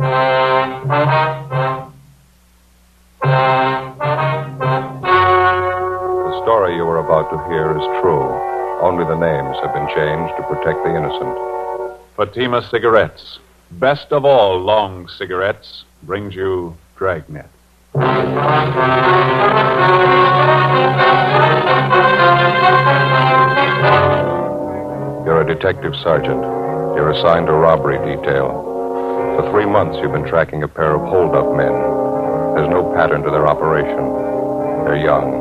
The story you are about to hear is true. Only the names have been changed to protect the innocent. Fatima Cigarettes, best of all long cigarettes, brings you Dragnet. You're a detective sergeant. You're assigned to robbery detail. For 3 months, you've been tracking a pair of hold-up men. There's no pattern to their operation. They're young.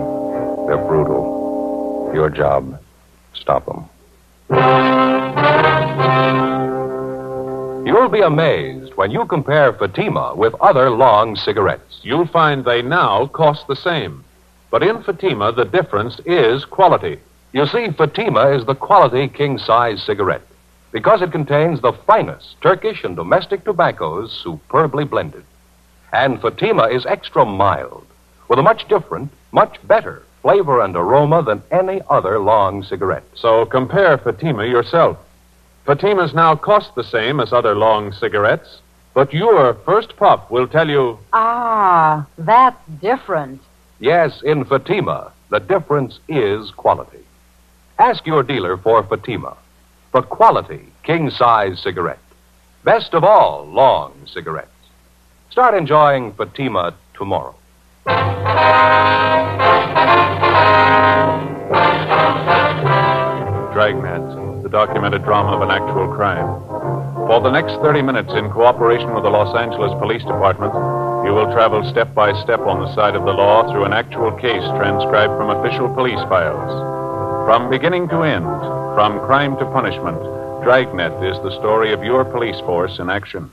They're brutal. Your job, stop them. You'll be amazed when you compare Fatima with other long cigarettes. You'll find they now cost the same. But in Fatima, the difference is quality. You see, Fatima is the quality king-size cigarette because it contains the finest Turkish and domestic tobaccos superbly blended. And Fatima is extra mild with a much different, much better flavor and aroma than any other long cigarette. So compare Fatima yourself. Fatimas now cost the same as other long cigarettes, but your first puff will tell you... Ah, that's different. Yes, in Fatima, the difference is quality. Ask your dealer for Fatima, the quality king-size cigarette. Best of all long cigarettes. Start enjoying Fatima tomorrow. Dragnet, the documented drama of an actual crime. For the next 30 minutes, in cooperation with the Los Angeles Police Department, you will travel step by step on the side of the law through an actual case transcribed from official police files. From beginning to end, from crime to punishment, Dragnet is the story of your police force in action.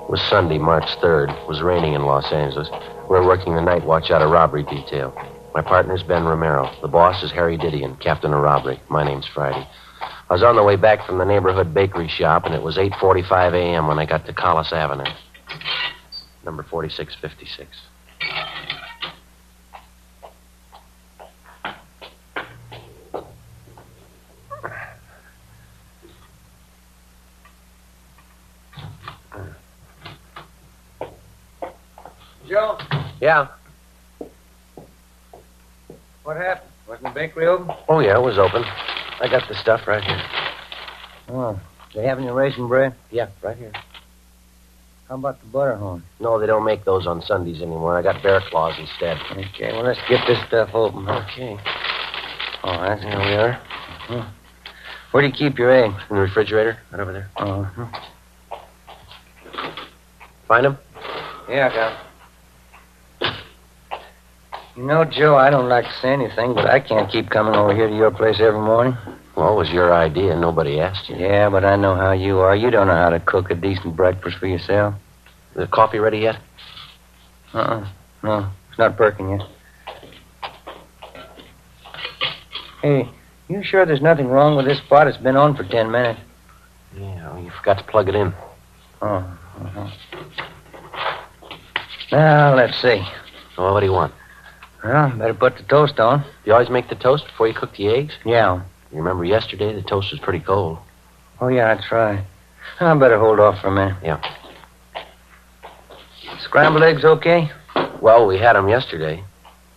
It was Sunday, March 3rd. It was raining in Los Angeles. We were working the night watch out of robbery detail. My partner's Ben Romero. The boss is Harry Didion, captain of robbery. My name's Friday. I was on the way back from the neighborhood bakery shop, and it was 8:45 a.m. when I got to Collis Avenue. Number 4656. Joe? Yeah. What happened? Wasn't the bakery open? Oh, yeah, it was open. I got the stuff right here. Oh, they have any raisin bread? Yeah, right here. How about the butter horn? No, they don't make those on Sundays anymore. I got bear claws instead. Okay, well, let's get this stuff open. Okay. All right. Here we are. Uh-huh. Where do you keep your eggs? In the refrigerator, right over there. Uh-huh. Find them? Yeah, I got 'em. You know, Joe, I don't like to say anything, but I can't keep coming over here to your place every morning. Well, it was your idea. Nobody asked you. Yeah, but I know how you are. You don't know how to cook a decent breakfast for yourself. Is the coffee ready yet? No, it's not perking yet. Hey, you sure there's nothing wrong with this pot? It's been on for 10 minutes. Yeah, well, you forgot to plug it in. Oh, uh-huh. Now, let's see. Well, what do you want? Well, better put the toast on. You always make the toast before you cook the eggs? Yeah. You remember yesterday the toast was pretty cold. Oh, yeah, that's right. I better hold off for a minute. Yeah. Scrambled eggs okay? Well, we had them yesterday.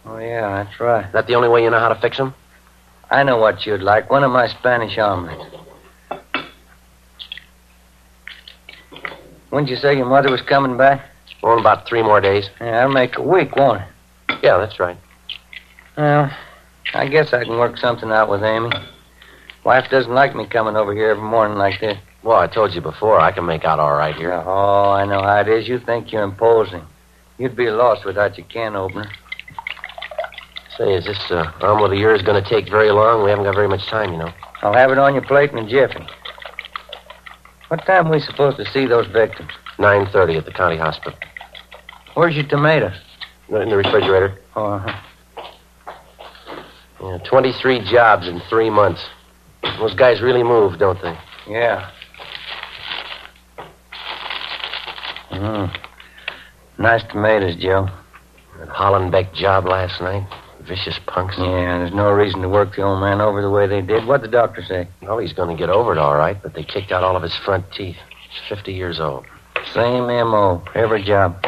Oh, yeah, that's right. Is that the only way you know how to fix them? I know what you'd like. One of my Spanish omelets. When'd you say your mother was coming back? Well, in about 3 more days. Yeah, that'll make a week, won't it? Yeah, that's right. Well, I guess I can work something out with Amy. Wife doesn't like me coming over here every morning like this. Well, I told you before, I can make out all right here. Oh, I know how it is. You think you're imposing. You'd be lost without your can opener. Say, is this omelet of yours going to take very long? We haven't got very much time, you know. I'll have it on your plate in a jiffy. What time are we supposed to see those victims? 9:30 at the county hospital. Where's your tomatoes? In the refrigerator. Oh, uh-huh. Yeah, 23 jobs in 3 months. Those guys really move, don't they? Yeah. Nice tomatoes, Joe. That Hollenbeck job last night. Vicious punks. Yeah, there's no reason to work the old man over the way they did. What'd the doctor say? Well, he's going to get over it all right, but they kicked out all of his front teeth. He's 50 years old. Same M.O. Every job.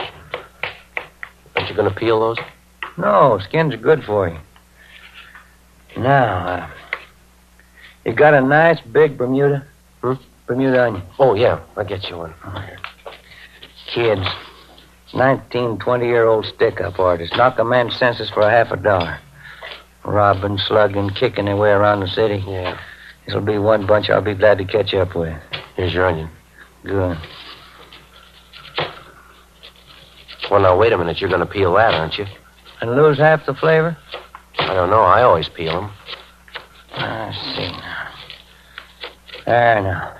Aren't you going to peel those? No, skins are good for you. Now, you got a nice big Bermuda? Bermuda onion. Oh, yeah. I'll get you one. Kids. 19, 20-year-old stick-up artists. Knock a man's senses for $50. Robbing, slugging, kicking their way around the city. Yeah. This'll be one bunch I'll be glad to catch up with. Here's your onion. Good. Well, now, wait a minute. You're going to peel that, aren't you? And lose half the flavor? I don't know. I always peel them. I see now. There now.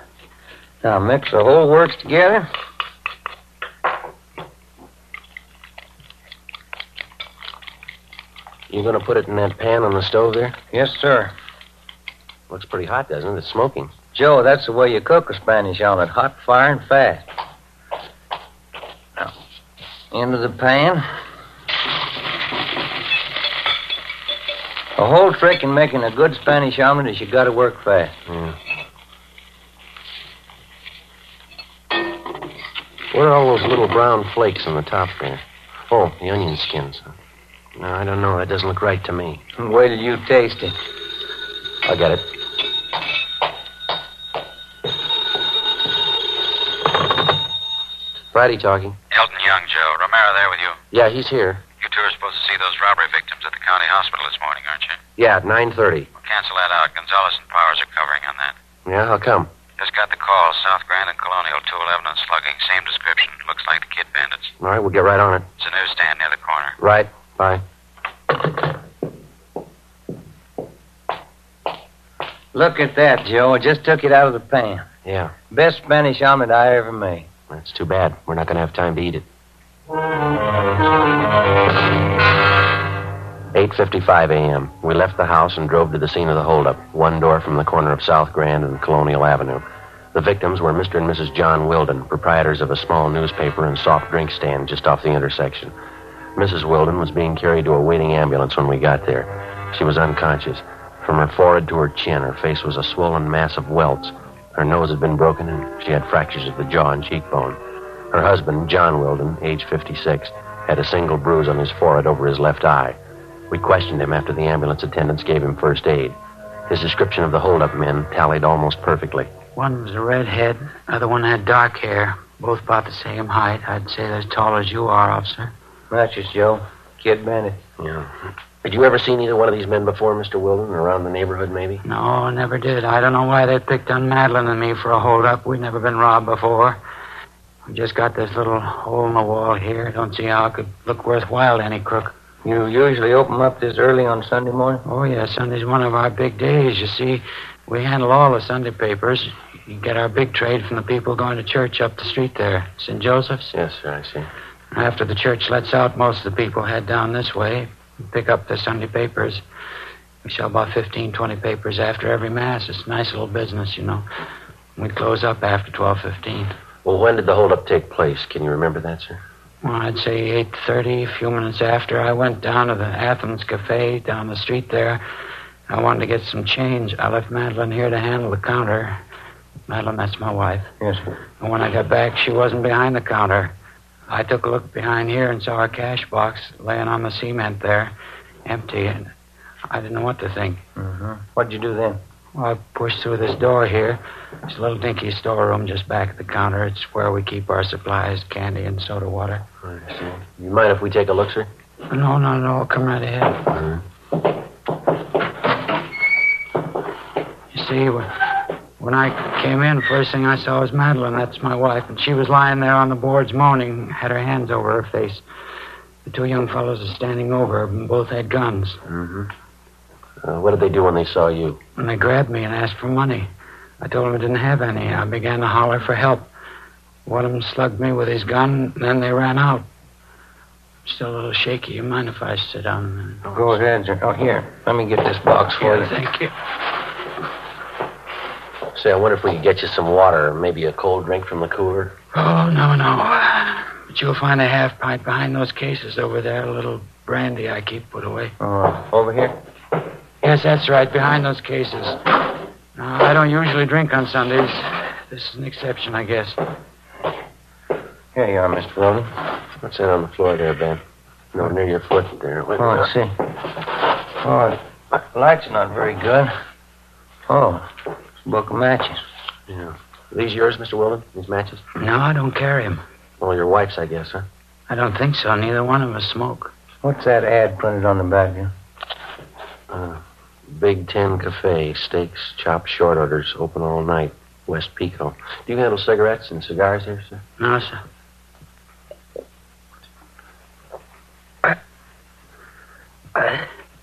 Now mix the whole works together. You going to put it in that pan on the stove there? Yes, sir. Looks pretty hot, doesn't it? It's smoking. Joe, that's the way you cook a Spanish omelet. Hot, fire, and fast. Now, into the pan. The whole trick in making a good Spanish omelet is you got to work fast. Yeah. What are all those little brown flakes on the top there? Oh, the onion skins. No, I don't know. That doesn't look right to me. Wait till you taste it. I'll get it. Friday talking. Elton Young, Joe. Romero there with you? Yeah, he's here. You two are supposed to see those robbery victims at the county hospital this morning, aren't you? Yeah, at 9:30. Well, cancel that out. Gonzalez and Powers are covering on that. Yeah, how come? Just got the call. South Grand and Colonial, 211 on slugging. Same description. Looks like the kid bandits. All right, we'll get right on it. It's a newsstand near the corner. Right. Bye. Look at that, Joe. I just took it out of the pan. Yeah, Best Spanish omelet I ever made. that's too bad. We're not going to have time to eat it. 8:55 a.m. We left the house and drove to the scene of the holdup, one door from the corner of South Grand and Colonial Avenue. The victims were Mr. and Mrs. John Wilden, proprietors of a small newspaper and soft drink stand just off the intersection. Mrs. Wilden was being carried to a waiting ambulance when we got there. She was unconscious. From her forehead to her chin, her face was a swollen mass of welts. Her nose had been broken, and she had fractures of the jaw and cheekbone. Her husband, John Wilden, age 56, had a single bruise on his forehead over his left eye. We questioned him after the ambulance attendants gave him first aid. His description of the holdup men tallied almost perfectly. One was a redhead, other one had dark hair. Both about the same height. I'd say they're as tall as you are, officer. Righteous, Joe. Kid bandit. Yeah. Had you ever seen either one of these men before, Mr. Wilden, around the neighborhood, maybe? No, never did. I don't know why they picked on Madeline and me for a holdup. We've never been robbed before. We just got this little hole in the wall here. Don't see how it could look worthwhile to any crook. You usually open up this early on Sunday morning? Oh, yeah, Sunday's one of our big days. You see, we handle all the Sunday papers. You get our big trade from the people going to church up the street there, St. Joseph's. Yes, sir, I see. After the church lets out, most of the people head down this way and pick up the Sunday papers. We sell about 15, 20 papers after every Mass. It's a nice little business, you know. We close up after 12:15. Well, when did the holdup take place? Can you remember that, sir? Well, I'd say 8:30, a few minutes after. I went down to the Athens Cafe down the street there. I wanted to get some change. I left Madeline here to handle the counter. Madeline, that's my wife. Yes, sir. And when I got back, she wasn't behind the counter. I took a look behind here and saw her cash box laying on the cement there, empty, and I didn't know what to think. Mm-hmm. What'd you do then? Well, I pushed through this door here. It's a little dinky storeroom just back at the counter. It's where we keep our supplies, candy and soda water. I see. You mind if we take a look, sir? No. Come right ahead. Mm-hmm. You see, when I came in, first thing I saw was Madeline. That's my wife. And she was lying there on the boards moaning, had her hands over her face. The two young fellows were standing over her, and both had guns. Mm-hmm. What did they do when they saw you? And they grabbed me and asked for money. I told them I didn't have any. I began to holler for help. One of them slugged me with his gun, and then they ran out. I'm still a little shaky. You mind if I sit down a minute? Go ahead, sir. Oh, here. Let me get this box for you. Thank you. Say, I wonder if we could get you some water, or maybe a cold drink from the cooler. Oh, no. But you'll find a half pint behind those cases over there, a little brandy I keep put away. Over here? Yes, that's right, behind those cases. No, I don't usually drink on Sundays. This is an exception, I guess. Here you are, Mr. Weldon. What's that on the floor there, Ben? No, near your foot there. Wait a minute. Let's see. The light's not very good. It's a book of matches. Yeah. Are these yours, Mr. Weldon? These matches? No, I don't carry them. Well, your wife's, I guess, huh? I don't think so. Neither one of us smoke. What's that ad printed on the back here? Big Ten Cafe, steaks, chopped short orders, open all night, West Pico. Do you handle cigarettes and cigars here, sir? No, sir.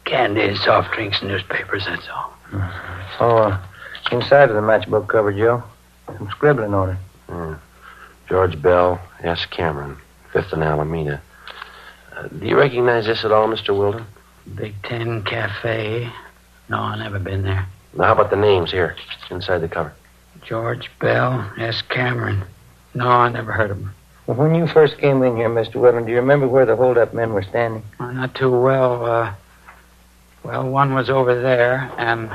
Candy, soft drinks, newspapers, that's all. Inside of the matchbook cover, Joe. Some scribbling on it. George Bell, S. Cameron, 5th and Alameda. Do you recognize this at all, Mr. Weldon? Big Ten Cafe. No, I've never been there. Now, how about the names here, inside the cover? George Bell, S. Cameron. No, I never heard of him. Well, when you first came in here, Mr. Weldon, do you remember where the hold-up men were standing? Not too well. One was over there, and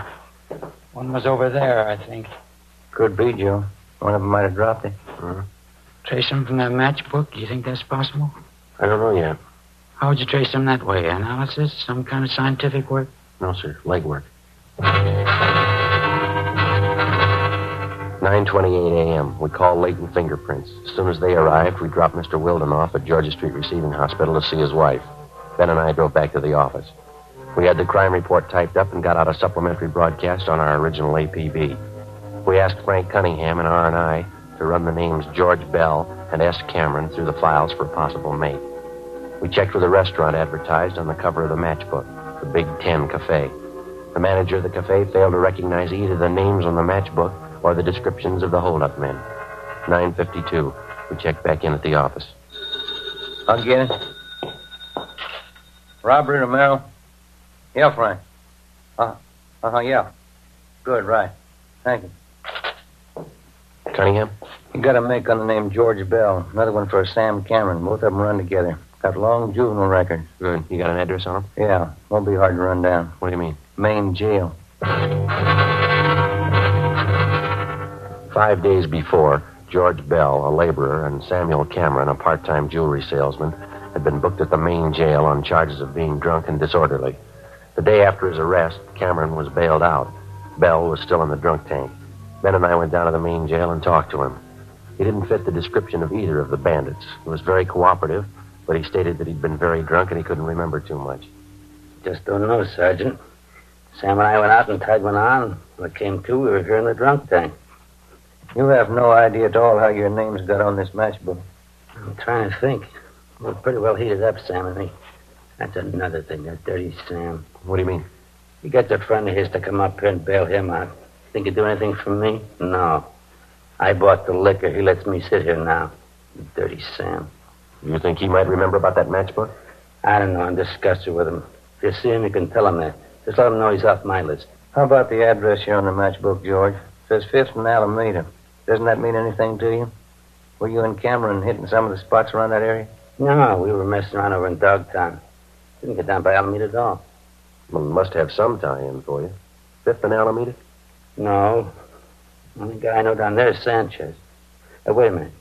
one was over there, I think. Could be, Joe. One of them might have dropped it. Trace them from that matchbook? Do you think that's possible? I don't know yet. How would you trace them that way? Analysis? Some kind of scientific work? No, sir. Legwork. 9:28 a.m. We call Leighton Fingerprints. As soon as they arrived, we dropped Mr. Weldon off at Georgia Street Receiving Hospital to see his wife. Ben and I drove back to the office. We had the crime report typed up and got out a supplementary broadcast on our original APB. We asked Frank Cunningham and R&I to run the names George Bell and S. Cameron through the files for a possible mate. We checked for the restaurant advertised on the cover of the matchbook, the Big Ten Cafe. The manager of the cafe failed to recognize either the names on the matchbook or the descriptions of the hold-up men. 9:52. We checked back in at the office. I'll get it. Robbery, Romero? Yeah, Frank. Yeah. Good, right. Thank you. Cunningham? You got a make on the name George Bell. Another one for Sam Cameron. Both of them run together. Got long juvenile records. Good. You got an address on them? Yeah. Won't be hard to run down. What do you mean? Main jail. 5 days before, George Bell, a laborer, and Samuel Cameron, a part-time jewelry salesman, had been booked at the main jail on charges of being drunk and disorderly. The day after his arrest, Cameron was bailed out. Bell was still in the drunk tank. Ben and I went down to the main jail and talked to him. He didn't fit the description of either of the bandits. He was very cooperative, but he stated that he'd been very drunk and he couldn't remember too much. Just don't know, Sergeant. Sam and I went out and tied one on. When it came to, we were here in the drunk tank. You have no idea at all how your names got on this matchbook. I'm trying to think. We're pretty well heated up, Sam and me. That's another thing, that dirty Sam. What do you mean? He gets a friend of his to come up here and bail him out. Think he'd do anything for me? No. I bought the liquor. He lets me sit here now. Dirty Sam. You think he might remember about that matchbook? I don't know. I'm disgusted with him. If you see him, you can tell him that. Just let him know he's off my list. How about the address here on the matchbook, George? It says 5th and Alameda. Doesn't that mean anything to you? Were you and Cameron hitting some of the spots around that area? No, we were messing around over in Dogtown. Didn't get down by Alameda at all. Well, it must have some tie-in for you. 5th and Alameda? No. Only guy I know down there is Sanchez. Wait a minute.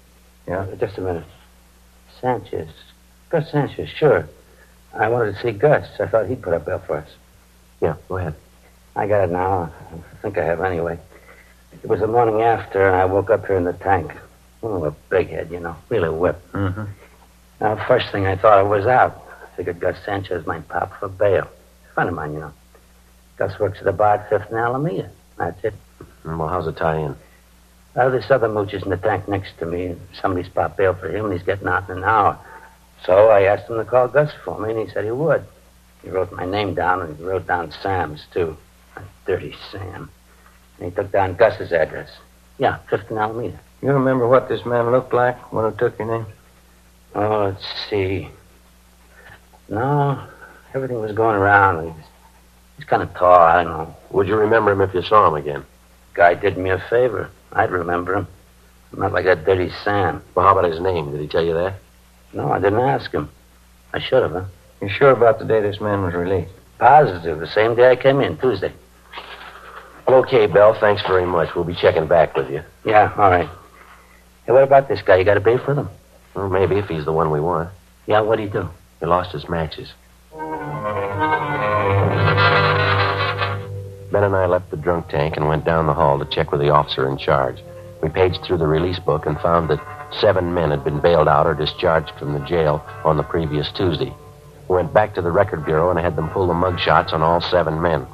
Yeah? Just a minute. Sanchez. Gus Sanchez, sure. I wanted to see Gus. I thought he'd put up bail for us. Yeah, go ahead. I got it now. I think I have anyway. It was the morning after, and I woke up here in the tank. Oh, a big head, you know. Really whipped. Mm-hmm. Now, first thing I thought I was out. I figured Gus Sanchez might pop for bail. A friend of mine, you know. Gus works at the bar at 5th and Alameda. That's it. Well, how's it tie in? This other mooch is in the tank next to me. Somebody's popped bail for him, and he's getting out in an hour. So I asked him to call Gus for me, and he said he would. He wrote my name down, and he wrote down Sam's, too. That dirty Sam. And he took down Gus's address. Yeah, 5th and Alameda. You remember what this man looked like when he took your name? Oh, let's see. No, everything was going around. He's kind of tall, I don't know. Would you remember him if you saw him again? Guy did me a favor. I'd remember him. Not like that dirty Sam. Well, how about his name? Did he tell you that? No, I didn't ask him. I should have, huh? You sure about the day this man was released? Positive. The same day I came in, Tuesday. Okay, Bell. Thanks very much. We'll be checking back with you. Yeah, all right. Hey, what about this guy? You got a brief with him? Well, maybe if he's the one we want. Yeah, what'd he do? He lost his matches. Ben and I left the drunk tank and went down the hall to check with the officer in charge. We paged through the release book and found that 7 men had been bailed out or discharged from the jail on the previous Tuesday. We went back to the record bureau and had them pull the mug shots on all 7 men.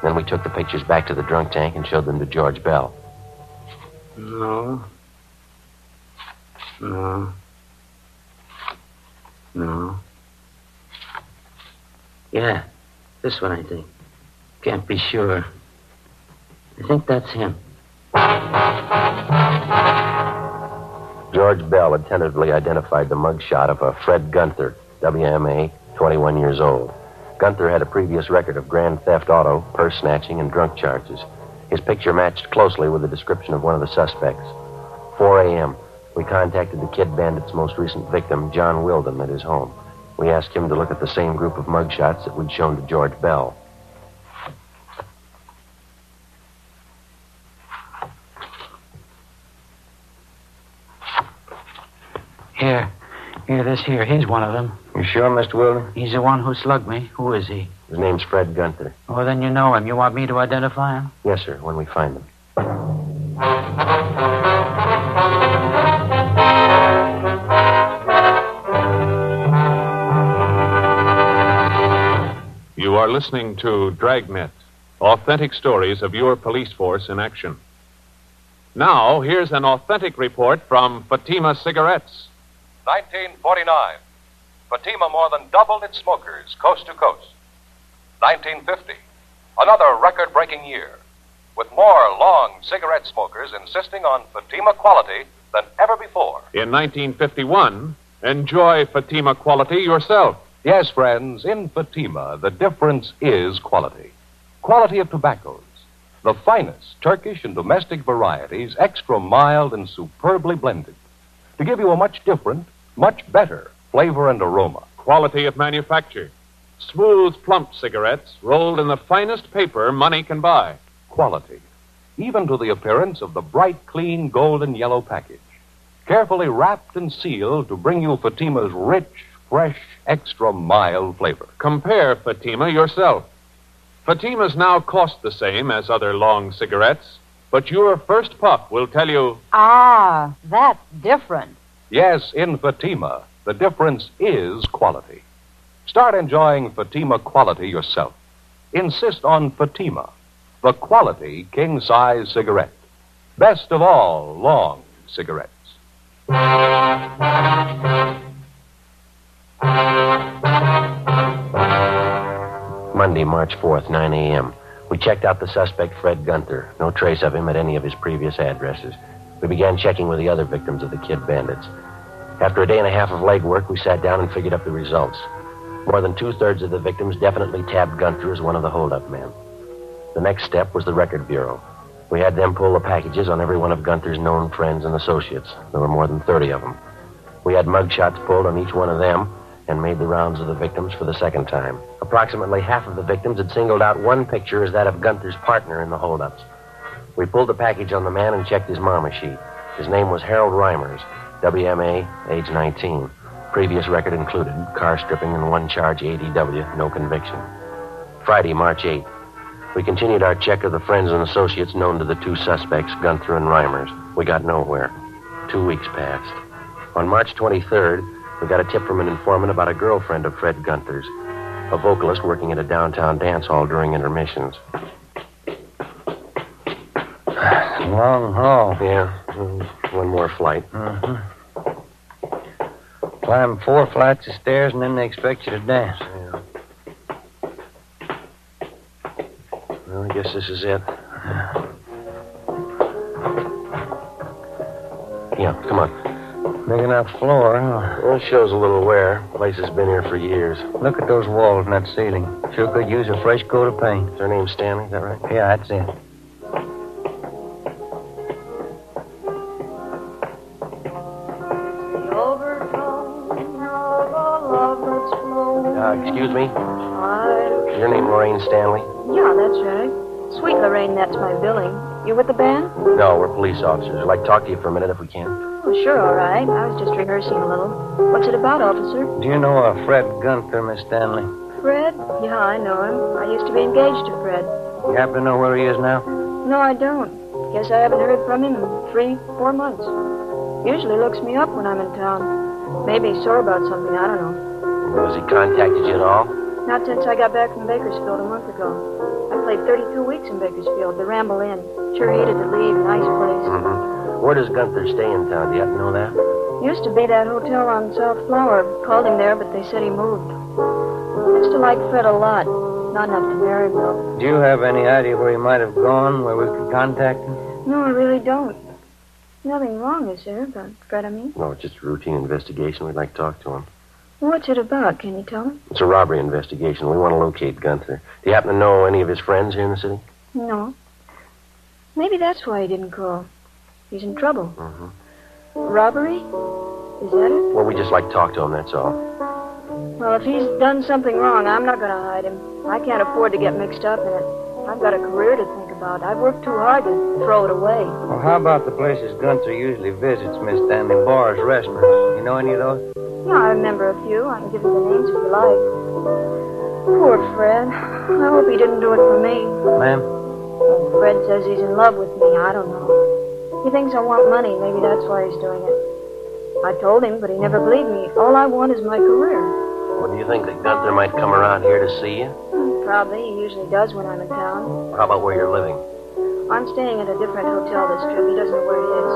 Then we took the pictures back to the drunk tank and showed them to George Bell. No. Yeah, this one, I think. Can't be sure. I think that's him. George Bell had tentatively identified the mugshot of a Fred Gunther, WMA, 21 years old. Gunther had a previous record of grand theft auto, purse snatching, and drunk charges. His picture matched closely with the description of one of the suspects. 4 a.m., we contacted the Kid Bandit's most recent victim, John Wilden, at his home. We asked him to look at the same group of mugshots that we'd shown to George Bell. Here, this here. He's one of them. You sure, Mr. Wilden? He's the one who slugged me. Who is he? His name's Fred Gunther. Oh, then you know him. You want me to identify him? Yes, sir, when we find him. You are listening to Dragnet, authentic stories of your police force in action. Now, here's an authentic report from Fatima Cigarettes. 1949. Fatima more than doubled its smokers coast to coast. 1950. Another record-breaking year, with more long cigarette smokers insisting on Fatima quality than ever before. In 1951, enjoy Fatima quality yourself. Yes, friends, in Fatima, the difference is quality. Quality of tobaccos. The finest Turkish and domestic varieties, extra mild and superbly blended, to give you a much different, much better flavor and aroma. Quality of manufacture. Smooth, plump cigarettes rolled in the finest paper money can buy. Quality, even to the appearance of the bright, clean, golden yellow package. Carefully wrapped and sealed to bring you Fatima's rich, fresh, extra mild flavor. Compare Fatima yourself. Fatimas now cost the same as other long cigarettes, but your first puff will tell you... Ah, that's different. Yes, in Fatima, the difference is quality. Start enjoying Fatima quality yourself. Insist on Fatima, the quality king-size cigarette. Best of all long cigarettes. Monday, March 4th, 9 a.m. We checked out the suspect, Fred Gunther. No trace of him at any of his previous addresses. We began checking with the other victims of the Kid Bandits. After a day and a half of legwork, we sat down and figured up the results. More than 2/3 of the victims definitely tabbed Gunther as one of the holdup men. The next step was the record bureau. We had them pull the packages on every one of Gunther's known friends and associates. There were more than 30 of them. We had mugshots pulled on each one of them and made the rounds of the victims for the second time. Approximately half of the victims had singled out one picture as that of Gunther's partner in the holdups. We pulled the package on the man and checked his mama sheet. His name was Harold Reimers, WMA, age 19. Previous record included car stripping and 1 charge ADW, no conviction. Friday, March 8th. We continued our check of the friends and associates known to the 2 suspects, Gunther and Reimers. We got nowhere. 2 weeks passed. On March 23rd, we got a tip from an informant about a girlfriend of Fred Gunther's, a vocalist working at a downtown dance hall during intermissions. Long haul. Yeah, 1 more flight. Mm-hmm. Climb 4 flights of stairs and then they expect you to dance. Yeah. Well, I guess this is it. Yeah, come on. Big enough floor, huh? Well, it shows a little wear. The place has been here for years. Look at those walls and that ceiling. Sure could use a fresh coat of paint. Is her name Stanley? Is that right? Yeah, that's it. Excuse me? What? Your name Lorraine Stanley? Yeah, that's right. Sweet Lorraine, that's my billing. You with the band? No, we're police officers. I'd like to talk to you for a minute if we can. Oh, sure, all right. I was just rehearsing a little. What's it about, officer? Do you know Fred Gunther, Miss Stanley? Fred? Yeah, I know him. I used to be engaged to Fred. You happen to know where he is now? No, I don't. Guess I haven't heard from him in 3-4 months. Usually looks me up when I'm in town. Maybe he's sore about something, I don't know. Has he contacted you at all? Not since I got back from Bakersfield a month ago. I played 32 weeks in Bakersfield, the Ramble Inn. Sure hated to leave, nice place. Mm-hmm. Where does Gunther stay in town? Do you happen to know that? Used to be that hotel on South Flower. Called him there, but they said he moved. Used to like Fred a lot. Not enough to marry him, though. Do you have any idea where he might have gone, where we could contact him? No, I really don't. Nothing wrong, is there, about Fred, I mean? No, it's just a routine investigation. We'd like to talk to him. What's it about? Can you tell me? It's a robbery investigation. We want to locate Gunther. Do you happen to know any of his friends here in the city? No. Maybe that's why he didn't call. He's in trouble. Mm-hmm. Robbery? Is that it? Well, we just like to talk to him, that's all. Well, if he's done something wrong, I'm not going to hide him. I can't afford to get mixed up in it. I've got a career to think about. I've worked too hard to throw it away. Well, how about the places Gunther usually visits, Miss Stanley? Bars, restaurants. You know any of those? Yeah, I remember a few. I can give you the names if you like. Poor Fred. I hope he didn't do it for me. Ma'am? Well, Fred says he's in love with me. I don't know. He thinks I want money. Maybe that's why he's doing it. I told him, but he never believed me. All I want is my career. Well, do you think that Gunther might come around here to see you? Probably. He usually does when I'm in town. How about where you're living? I'm staying at a different hotel this trip. He doesn't know where it is.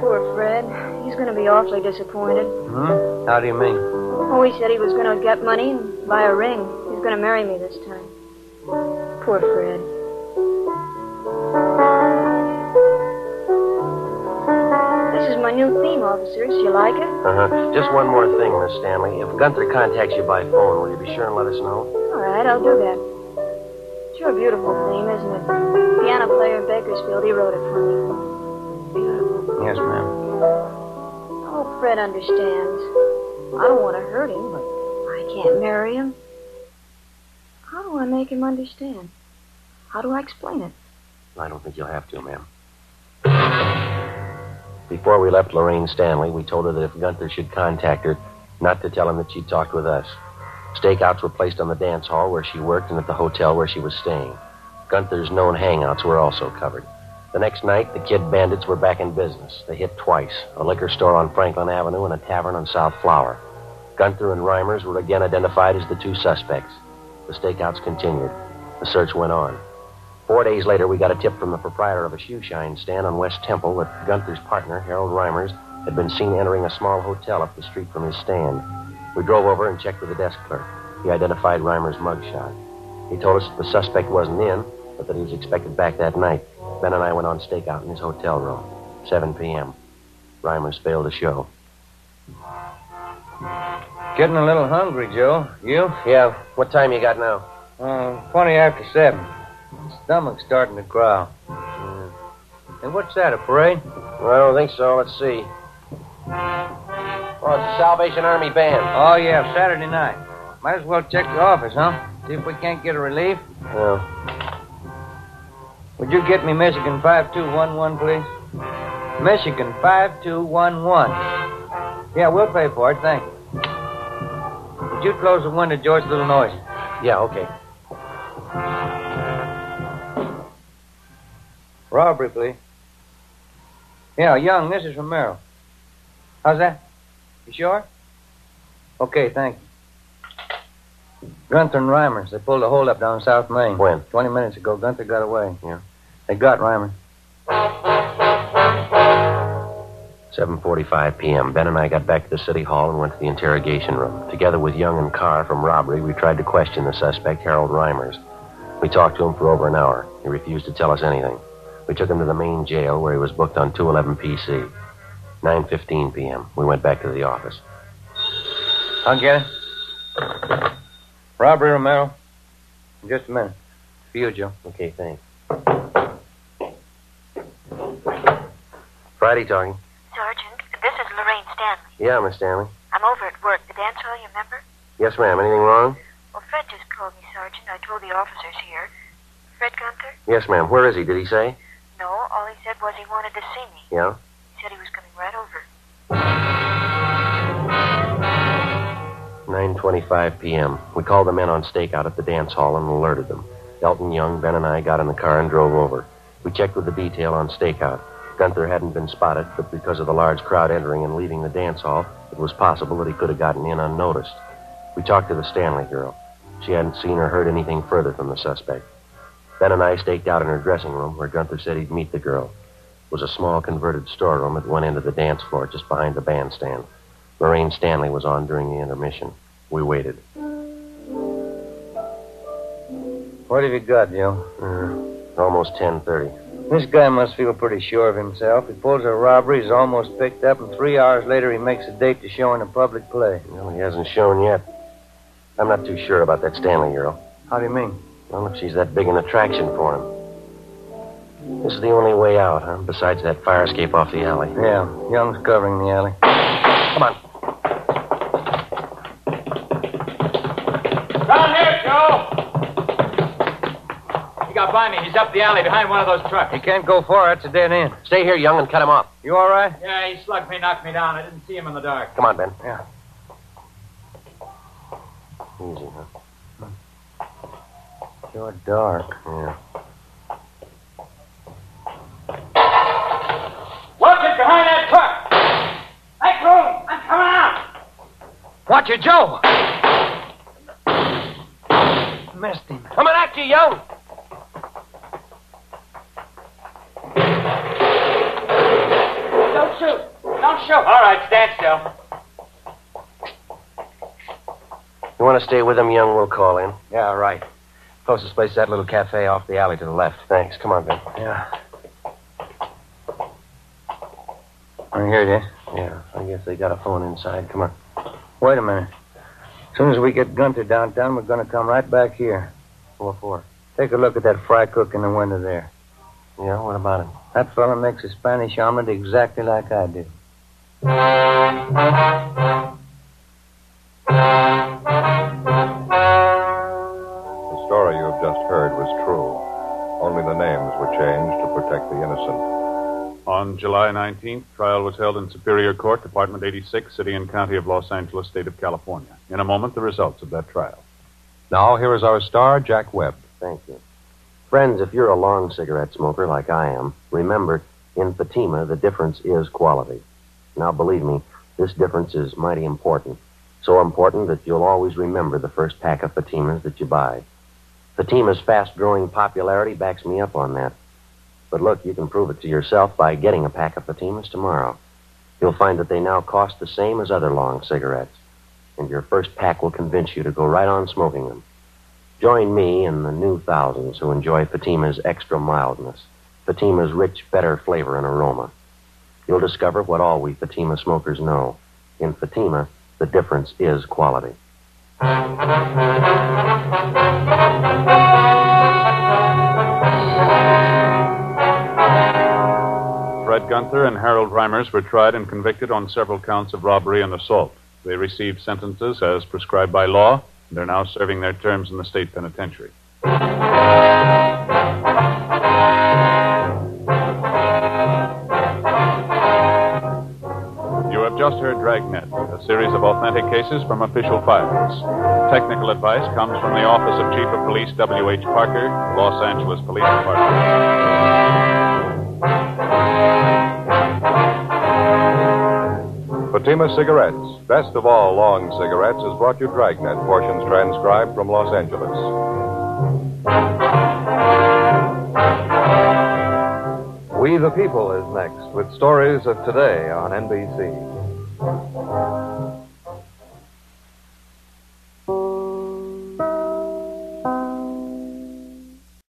Poor Fred. He's going to be awfully disappointed. Hmm? How do you mean? Oh, he said he was going to get money and buy a ring. He's going to marry me this time. Poor Fred. This is my new theme, officers. You like it? Uh-huh. Just one more thing, Miss Stanley. If Gunther contacts you by phone, will you be sure and let us know? All right, I'll do that. Sure a beautiful theme, isn't it? Piano player in Bakersfield, he wrote it for me. Beautiful. Yes, ma'am. I hope Fred understands. I don't want to hurt him, but I can't marry him. How do I make him understand? How do I explain it? I don't think you'll have to, ma'am. Before we left Lorraine Stanley, we told her that if Gunther should contact her, not to tell him that she'd talked with us. Stakeouts were placed on the dance hall where she worked and at the hotel where she was staying. Gunther's known hangouts were also covered. The next night, the Kid Bandits were back in business. They hit twice, a liquor store on Franklin Avenue and a tavern on South Flower. Gunther and Reimers were again identified as the two suspects. The stakeouts continued. The search went on. 4 days later, we got a tip from the proprietor of a shoe shine stand on West Temple that Gunther's partner, Harold Reimers, had been seen entering a small hotel up the street from his stand. We drove over and checked with the desk clerk. He identified Reimers' mugshot. He told us that the suspect wasn't in, but that he was expected back that night. Ben and I went on stakeout in his hotel room. 7 p.m. Reimers failed to show. Getting a little hungry, Joe. You? Yeah, what time you got now? 20 after 7. Stomach's starting to growl. Hey, what's that, a parade? Well, I don't think so. Let's see. Oh, it's the Salvation Army Band. Oh, yeah, Saturday night. Might as well check the office, huh? See if we can't get a relief. Yeah. Would you get me Michigan 5211, please? Michigan 5211. Yeah, we'll pay for it, thank you. Would you close the window, George? A little noisy. Yeah, okay. Robbery, please. Yeah, Young, this is from Merrill. How's that? You sure? Okay, thank you. Gunther and Reimers, they pulled a holdup down South Main. When? 20 minutes ago. Gunther got away. Yeah. They got Reimers. 7:45 p.m. Ben and I got back to the city hall and went to the interrogation room. Together with Young and Carr from robbery, we tried to question the suspect, Harold Reimers. We talked to him for over an hour. He refused to tell us anything. We took him to the main jail where he was booked on 211 PC. 9:15 p.m. We went back to the office. I'll get it. Robbery, Romero. In just a minute. For you, Joe. Okay, thanks. Friday talking. Sergeant, this is Lorraine Stanley. Yeah, Miss Stanley. I'm over at work. The dance hall, you remember? Yes, ma'am. Anything wrong? Well, Fred just called me, Sergeant. I told the officers here. Fred Gunther? Yes, ma'am. Where is he? Did he say? No, all he said was he wanted to see me. Yeah? He said he was coming right over. 9:25 p.m. We called the men on stakeout at the dance hall and alerted them. Elton Young, Ben, and I got in the car and drove over. We checked with the detail on stakeout. Gunther hadn't been spotted, but because of the large crowd entering and leaving the dance hall, it was possible that he could have gotten in unnoticed. We talked to the Stanley girl. She hadn't seen or heard anything further from the suspect. Ben and I staked out in her dressing room where Gunther said he'd meet the girl. It was a small converted storeroom at one end of the dance floor, just behind the bandstand. Lorraine Stanley was on during the intermission. We waited. What have you got, Joe? Almost 10:30. This guy must feel pretty sure of himself. He pulls a robbery, he's almost picked up, and 3 hours later he makes a date to show in a public play. Well, he hasn't shown yet. I'm not too sure about that Stanley girl. How do you mean? Well, if she's that big an attraction for him. This is the only way out, huh? Besides that fire escape off the alley. Yeah, Young's covering the alley. Come on. Down here, Joe! He got by me. He's up the alley behind one of those trucks. He can't go far. That's a dead end. Stay here, Young, and cut him off. You all right? Yeah, he slugged me, knocked me down. I didn't see him in the dark. Come on, Ben. Yeah. Easy, huh? Sure dark. Yeah. Watch it behind that truck! Make room! I'm coming out! Watch it, Joe! Missed him. Coming at you, Young! Don't shoot! Don't shoot! All right, stand still. You want to stay with him, Young? We'll call in. Yeah, right. Closest place is that little cafe off the alley to the left. Thanks. Come on, Ben. Yeah. I'm here, dear. Yeah, I guess they got a phone inside. Come on. Wait a minute. As soon as we get Gunther downtown, we're going to come right back here. What for? Take a look at that fry cook in the window there. Yeah, what about him? That fella makes a Spanish omelet exactly like I do. The story you have just heard was true. Only the names were changed to protect the innocent. On July 19th, trial was held in Superior Court, Department 86, City and County of Los Angeles, State of California. In a moment, the results of that trial. Now, here is our star, Jack Webb. Thank you. Friends, if you're a long cigarette smoker like I am, remember, in Fatima, the difference is quality. Now, believe me, this difference is mighty important. So important that you'll always remember the first pack of Fatimas that you buy. Fatima's fast-growing popularity backs me up on that. But look, you can prove it to yourself by getting a pack of Fatimas tomorrow. You'll find that they now cost the same as other long cigarettes. And your first pack will convince you to go right on smoking them. Join me and the new thousands who enjoy Fatima's extra mildness, Fatima's rich, better flavor and aroma. You'll discover what all we Fatima smokers know. In Fatima, the difference is quality. Fred Gunther and Harold Reimers were tried and convicted on several counts of robbery and assault. They received sentences as prescribed by law, and are now serving their terms in the state penitentiary. You have just heard Dragnet, a series of authentic cases from official files. Technical advice comes from the Office of Chief of Police W.H. Parker, Los Angeles Police Department. Fatima Cigarettes, best of all long cigarettes, has brought you Dragnet, portions transcribed from Los Angeles. We the People is next with stories of today on NBC.